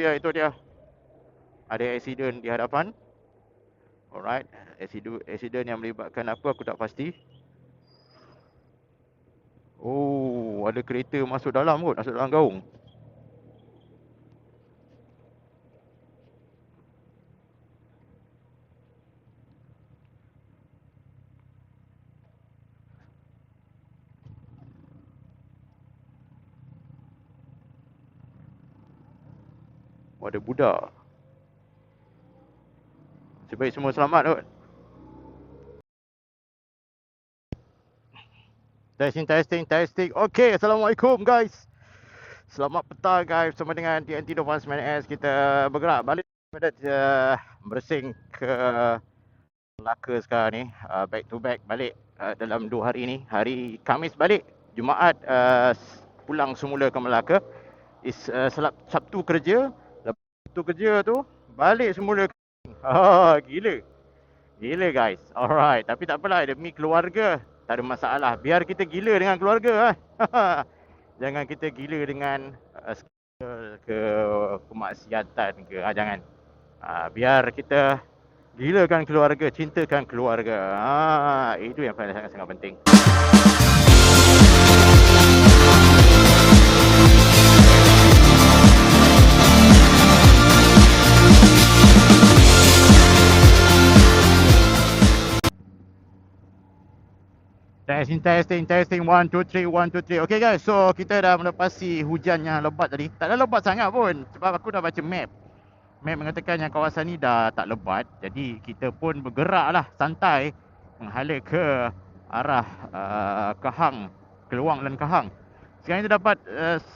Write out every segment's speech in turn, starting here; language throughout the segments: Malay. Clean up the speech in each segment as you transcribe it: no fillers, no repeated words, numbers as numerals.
ya, itu dia. Ada accident di hadapan. Alright, accident yang melibatkan apa aku tak pasti. Oh, ada kereta masuk dalam kot, masuk dalam gaung. Oh, ada budak. Sebaik semua selamat kot. Testing. Okay, Assalamualaikum guys. Selamat petang guys. Bersama dengan TNT 2.9S. Kita bergerak balik pada bersing ke Melaka sekarang ni. Back to back balik dalam 2 hari ni. Hari Khamis balik, Jumaat pulang semula ke Melaka. Sabtu kerja. Lepas Sabtu kerja tu balik semula. Gila guys. Alright, tapi tak apalah, demi keluarga tak ada masalah. Biar kita gila dengan keluarga. Jangan kita gila dengan ke kemaksiatan ke. Jangan. Biar kita gilakan keluarga, cintakan keluarga. Itu yang paling sangat-sangat penting. Testing 1 2 3. Okay guys, so kita dah melepasi hujan yang lebat tadi. Tak ada lebat sangat pun, sebab aku dah baca map. Map mengatakan yang kawasan ni dah tak lebat. Jadi kita pun bergerak lah santai menghala ke arah Kahang, Keluang dan Kahang. Sekarang kita dapat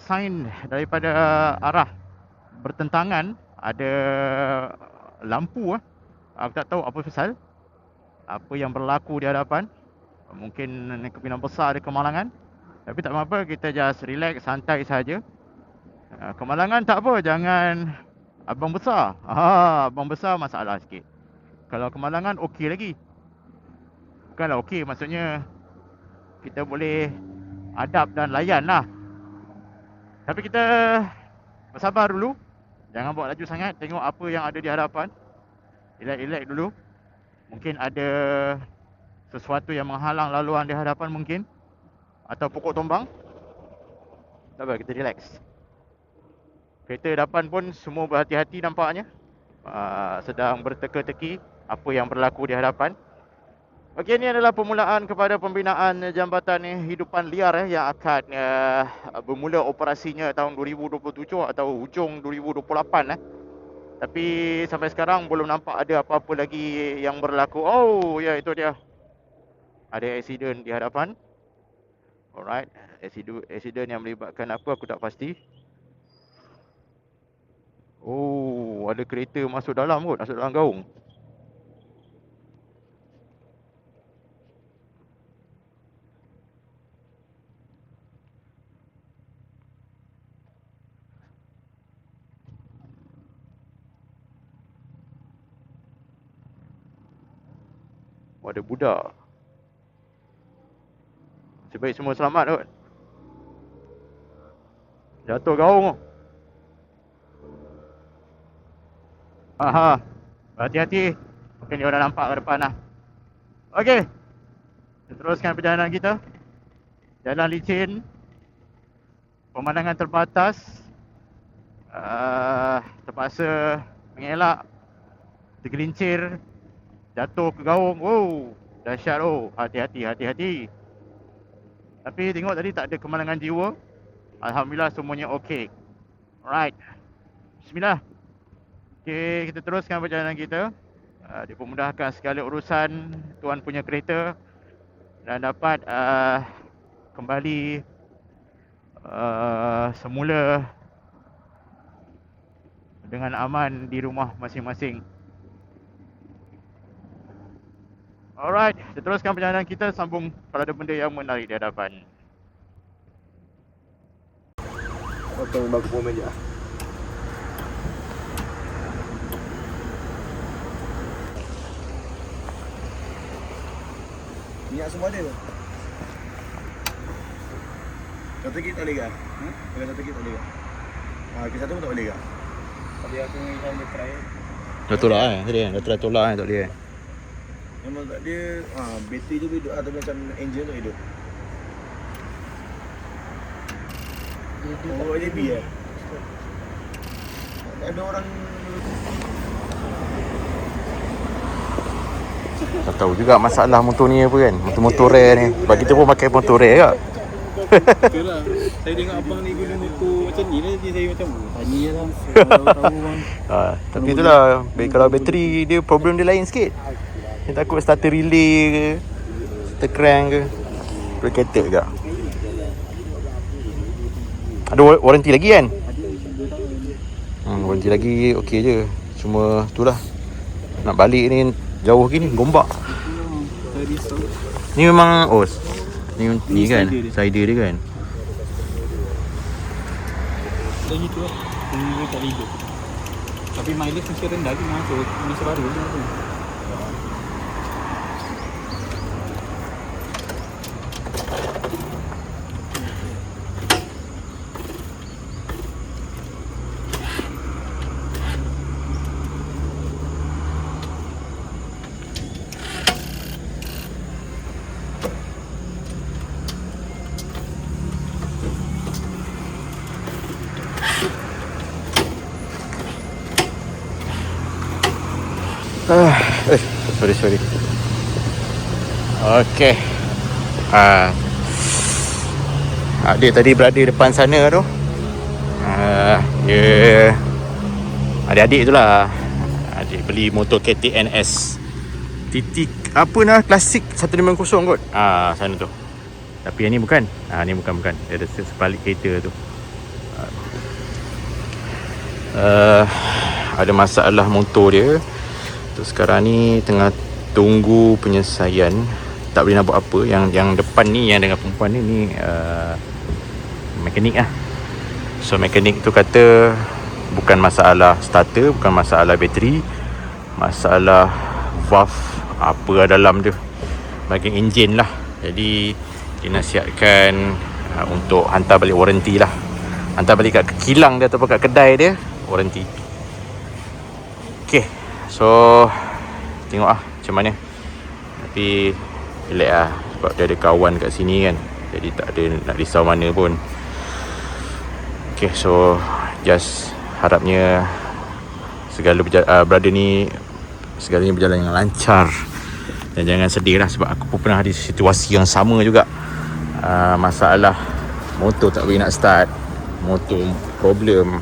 sign daripada arah bertentangan. Ada lampu. Aku tak tahu apa pasal, apa yang berlaku di hadapan. Mungkin kepinang besar ada kemalangan. Tapi tak apa-apa, kita just relax, santai saja. Kemalangan tak apa, jangan abang besar. Abang besar masalah sikit. Kalau kemalangan okey lagi. Bukanlah okey, maksudnya kita boleh adap dan layan lah. Tapi kita bersabar dulu. Jangan bawa laju sangat, tengok apa yang ada di hadapan. Relax dulu. Mungkin ada sesuatu yang menghalang laluan di hadapan mungkin. Atau pokok tombang. Tak apa, kita relax. Kereta depan pun semua berhati-hati nampaknya. Sedang berteka-teki apa yang berlaku di hadapan. Okey, ini adalah permulaan kepada pembinaan jambatan hidupan liar yang akan bermula operasinya tahun 2027 atau hujung 2028. Tapi sampai sekarang belum nampak ada apa-apa lagi yang berlaku. Oh, ya, itu dia. Ada accident di hadapan. Alright, accident yang melibatkan apa aku tak pasti. Oh, ada kereta masuk dalam kot, masuk dalam gaung. Oh, ada budak. Sebaik semua selamat kot. Jatuh gaung. Hati-hati. Mungkin dia dah nampak ke depan lah. Okey, kita teruskan perjalanan kita. Jalan licin, pemandangan terbatas. Terpaksa mengelak, tergelincir, jatuh ke gaung. Oh, dahsyat. Oh, hati-hati. Tapi tengok tadi tak ada kemalangan jiwa. Alhamdulillah semuanya okey. Alright, bismillah. Okey, kita teruskan perjalanan kita. Dipermudahkan segala urusan tuan punya kereta dan dapat kembali semula dengan aman di rumah masing-masing. Alright, kita teruskan perjalanan kita, sambung kalau ada benda yang menarik di hadapan. Potong baku pun meja. Minyak semua ada ke? Satu kit tak boleh ke? Satu kit tak boleh ke? Kit satu pun tak boleh ke? Tadi aku dengan dia try. Dah tolak tadi kan? Dah try tolak tak boleh kan? Memang tak dia, bateri tu hidup tapi macam engine tu hidup. Oh, JB ada orang Tak tahu juga masalah motor ni apa kan. Motor-motor rare ni. Sebab kita pun pakai motor rare kak. Betul lah. Saya tengok abang ni guna motor macam ni lah. Jadi saya macam tanya je lah. Tahu bang. Tapi itulah, kalau bateri dia problem dia lain sikit. Dia takut starter relay ke, starter crank ke, complicated juga. Ada warranty lagi kan? Warranty lagi okey je. Cuma itulah, nak balik ni jauh gini gombak. Ni memang ni kan sider dia kan. Dan gitu lah. Ini tak hidup. Tapi mileage mesti rendah je masuk. Mesti baru je tu. Sorry. Okay. Dia tadi berada depan sana tu. Dia adik-adik tu lah. Adik beli motor KTNS TT apa nah klasik 150 kot. Sana tu. Tapi yang ni bukan. Ni bukan. Dia ada sebalik kereta tu. Ada masalah motor dia. So, sekarang ni tengah tunggu penyelesaian. Tak boleh nak buat apa. Yang depan ni, yang dengan perempuan ni mekanik lah. So mekanik tu kata bukan masalah starter, bukan masalah bateri, masalah valve apa dalam tu, bahagian enjin lah. Jadi dinasihatkan untuk hantar balik warranty lah. Hantar balik kat kilang dia ataupun kat kedai dia, warranty. Okay, so tengok lah macam mana. Tapi relax lah, sebab dia ada kawan kat sini kan. Jadi tak ada nak risau mana pun. Okay, so just harapnya segala brother ni segalanya berjalan dengan lancar. Dan jangan sedih lah, sebab aku pun pernah ada situasi yang sama juga. Masalah motor tak boleh nak start, motor problem,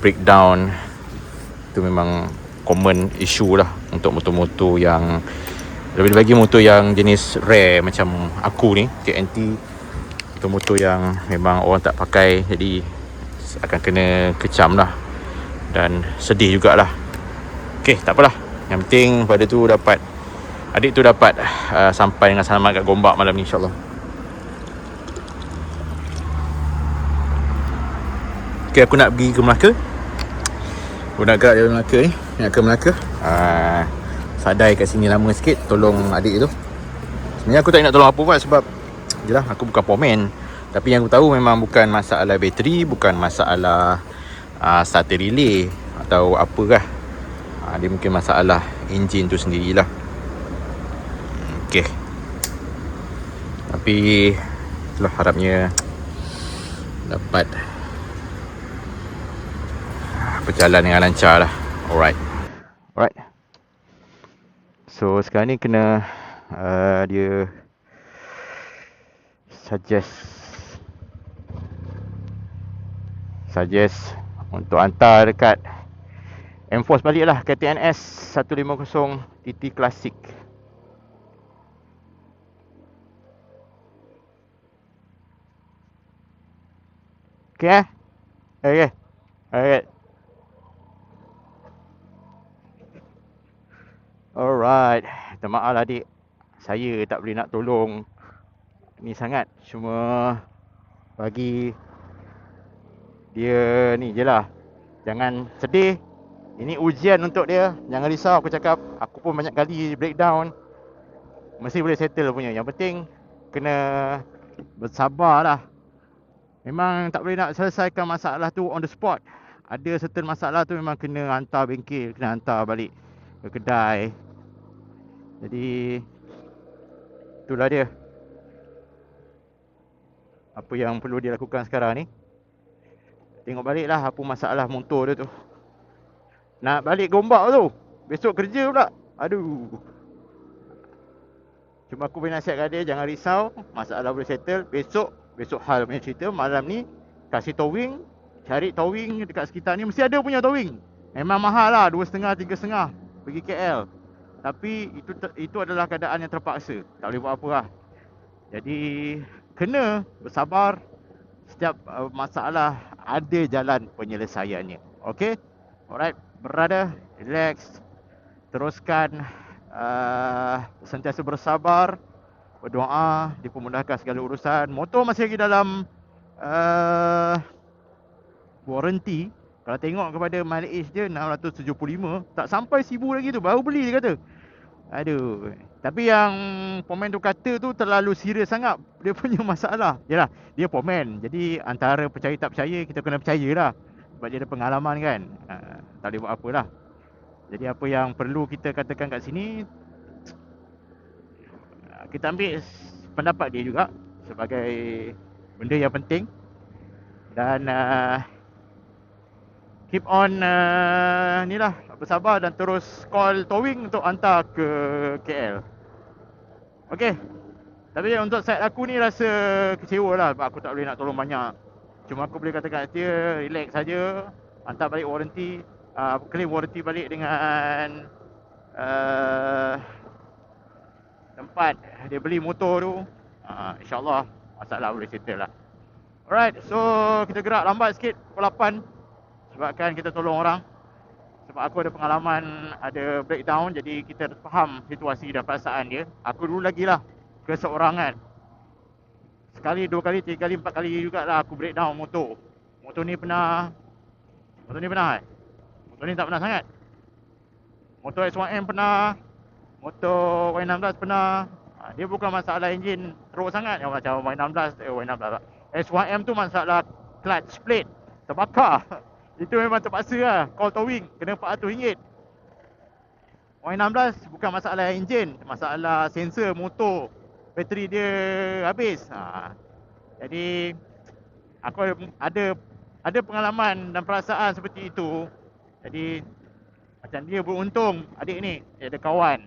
breakdown. Itu memang common issue lah untuk motor-motor yang, lebih-lebih motor yang jenis rare macam aku ni, TNT. Motor yang memang orang tak pakai, jadi akan kena kecam lah. Dan sedih jugalah. Okay, tak apalah. Yang penting pada tu dapat, adik tu dapat sampai dengan selamat kat Gombak malam ni, insyaAllah. Okay, aku nak pergi ke Melaka. Aku nak gerak dari Melaka ni. Nak ke Melaka. Sadai kat sini lama sikit, tolong adik tu. Sebenarnya aku tak nak tolong apa pun, sebab yelah, aku bukan pomen. Tapi yang aku tahu memang bukan masalah bateri, bukan masalah starter relay atau apakah. Dia mungkin masalah enjin tu sendirilah. Okay. Tapi itulah, harapnya dapat berjalan dengan lancar lah. Alright. So sekarang ni kena dia suggest untuk hantar dekat enforce balik lah KTNS 150 TT Classic. Okay. Alright. Minta maaf lah adik, saya tak boleh nak tolong ni sangat. Cuma bagi dia ni je lah, jangan sedih. Ini ujian untuk dia. Jangan risau, aku cakap. Aku pun banyak kali breakdown, mesti boleh settle punya. Yang penting kena bersabar lah. Memang tak boleh nak selesaikan masalah tu on the spot. ada certain masalah tu memang kena hantar bengkel, kena hantar balik ke kedai. Jadi itulah dia apa yang perlu dilakukan sekarang ni. Tengok balik lah apa masalah motor dia tu. Nak balik Gombak tu, besok kerja pula. Aduh. Cuma aku boleh nasihat kat dia, jangan risau, masalah boleh settle. Besok hal punya cerita. Malam ni kasih towing, cari towing dekat sekitar ni. Mesti ada punya towing. Memang mahal lah, 2,500, 3,500 pergi KL. Tapi itu adalah keadaan yang terpaksa, tak boleh buat apa lah. Jadi kena bersabar. Setiap masalah ada jalan penyelesaiannya. Okay, alright brother, relax. Teruskan sentiasa bersabar, berdoa, dipermudahkan segala urusan. Motor masih lagi dalam warranty. Kalau tengok kepada mileage dia 675, tak sampai 1000 lagi tu, baru beli dia kata. Aduh. Tapi yang pomen tu kata tu terlalu serius sangat dia punya masalah. Yalah, dia pomen. Jadi antara percaya tak percaya, kita kena percaya lah. Sebab dia ada pengalaman kan. Tak boleh buat apa lah. Jadi apa yang perlu kita katakan kat sini, kita ambil pendapat dia juga sebagai benda yang penting. Dan keep on ni lah, bersabar dan terus call towing untuk hantar ke KL. Okay. Tapi untuk side aku ni rasa kecewa lah sebab aku tak boleh nak tolong banyak. Cuma aku boleh katakan dia relax saja, hantar balik warranty, claim warranty balik dengan tempat dia beli motor tu. InsyaAllah masalah boleh settle lah. Alright, so kita gerak lambat sikit pukul 8 sebabkan kita tolong orang. Sebab aku ada pengalaman ada breakdown, jadi kita faham situasi dan perasaan dia. Aku dulu lagi lah keseorangan. Sekali, dua kali, tiga kali, 4 kali jugalah aku breakdown motor. Motor ni pernah Motor ni tak pernah sangat. Motor S1M pernah, motor Y16 pernah. Dia bukan masalah enjin teruk sangat yang macam Y16 S1M tu masalah clutch plate terbakar. Itu memang terpaksa lah call towing, kena RM400. Y16 bukan masalah enjin, masalah sensor motor, bateri dia habis. Jadi aku ada pengalaman dan perasaan seperti itu. Jadi macam dia beruntung adik ni, dia ada kawan.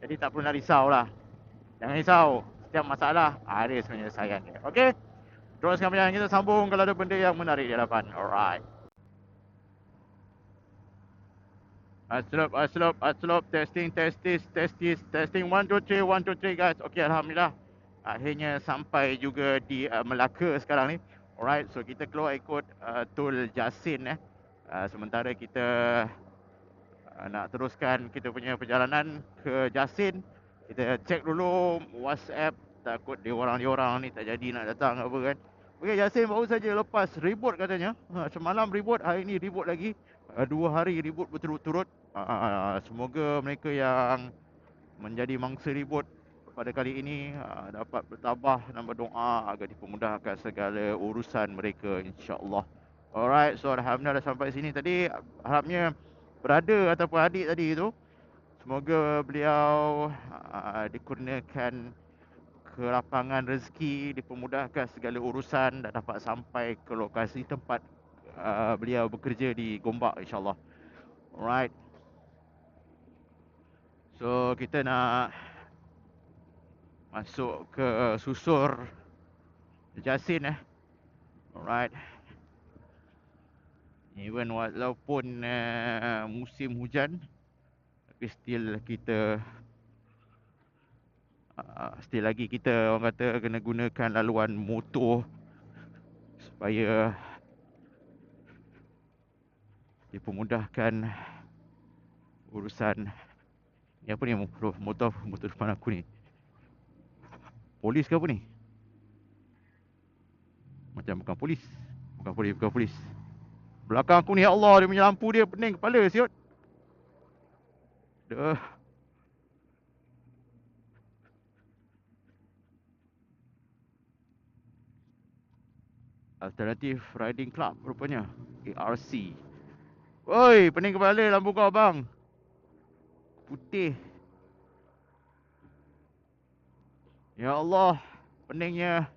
Jadi tak perlu nak risau lah. Jangan risau, setiap masalah ada penyelesaian dia. Okay, teruskan perjalanan kita, sambung kalau ada benda yang menarik di hadapan. Alright. Aslop, testing, 1, 2, 3, 1, 2, 3 guys. Okay, Alhamdulillah. Akhirnya sampai juga di Melaka sekarang ni. Alright, so kita keluar ikut tol Jasin sementara kita nak teruskan kita punya perjalanan ke Jasin. Kita cek dulu WhatsApp, takut dia orang ni tak jadi nak datang apa kan. Okay, Jasin baru saja lepas ribut katanya. Semalam ribut, hari ni ribut lagi. 2 hari ribut berturut-turut. Semoga mereka yang menjadi mangsa ribut pada kali ini dapat bertabah dan berdoa agar dipermudahkan segala urusan mereka, insya-Allah. Alright, so alhamdulillah dah sampai sini tadi. Harapnya berada ataupun adik tadi tu, semoga beliau dikurniakan kelapangan rezeki, dipermudahkan segala urusan dan dapat sampai ke lokasi tempat beliau bekerja di Gombak, insya-Allah. Alright. So kita nak masuk ke susur Jasin Alright. Even walaupun musim hujan, tapi still lagi kita orang kata kena gunakan laluan motor supaya dipermudahkan urusan. Ni apa ni motor depan aku ni? Polis ke apa ni? Macam bukan polis. Bukan polis. Belakang aku ni, ya Allah, dia punya lampu dia pening kepala siot. Dah. Alternative Riding Club rupanya. ARC. Oi, pening kepala lampu kau bang. Putih. Ya Allah, peningnya.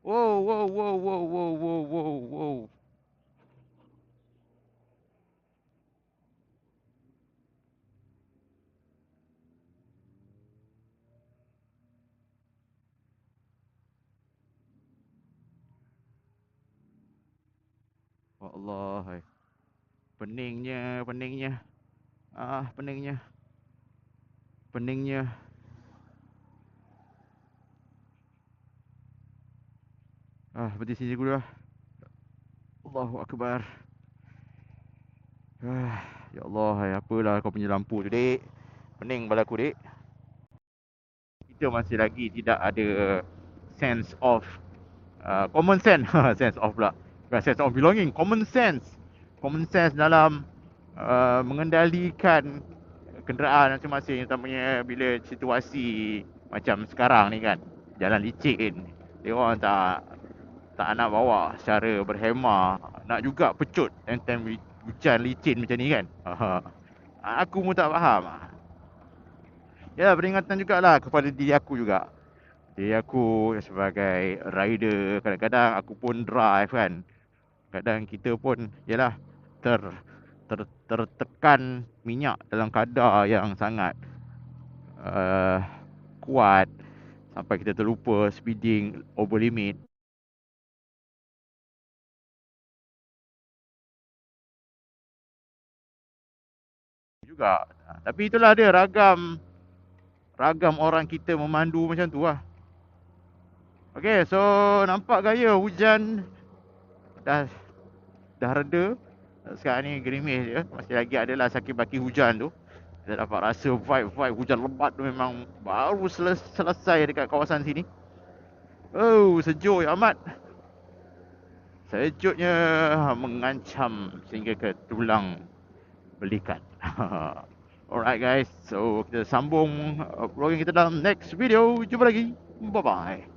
Wow, wow, wow, wow, wow, wow, wow, wow. Ya Allah, hai. Peningnya, peningnya. Peningnya. Peningnya. Berhenti sini dulu lah. Allahu Akbar. Ya Allah, hai. Apalah kau punya lampu tu, dek. Pening kepala aku, dek. Kita masih lagi tidak ada sense of common sense. Sense of pula. Bukan sense of belonging. Common sense. Common sense dalam mengendalikan kenderaan masing-masing, terutamanya bila situasi macam sekarang ni kan, jalan licin, dia orang tak nak bawa secara berhemah, nak juga pecut time-time hujan licin macam ni kan. Aku pun tak faham. Ya, peringatan jugalah kepada diri aku juga. Diri aku sebagai rider, kadang-kadang aku pun drive kan. Kadang kita pun yalah tertekan minyak dalam kadar yang sangat kuat sampai kita terlupa speeding over limit. Juga. Tapi itulah dia ragam orang kita memandu macam tu lah. Okay, so nampak gaya hujan dah reda. Sekarang ni gerimis je. Masih lagi adalah sakit-baki hujan tu. Kita dapat rasa vibe hujan lebat tu memang baru selesai dekat kawasan sini. Oh, sejuk ya amat. Sejuknya mengancam sehingga ke tulang belikat. Alright guys, so kita sambung vlogging kita dalam next video. Jumpa lagi. Bye bye.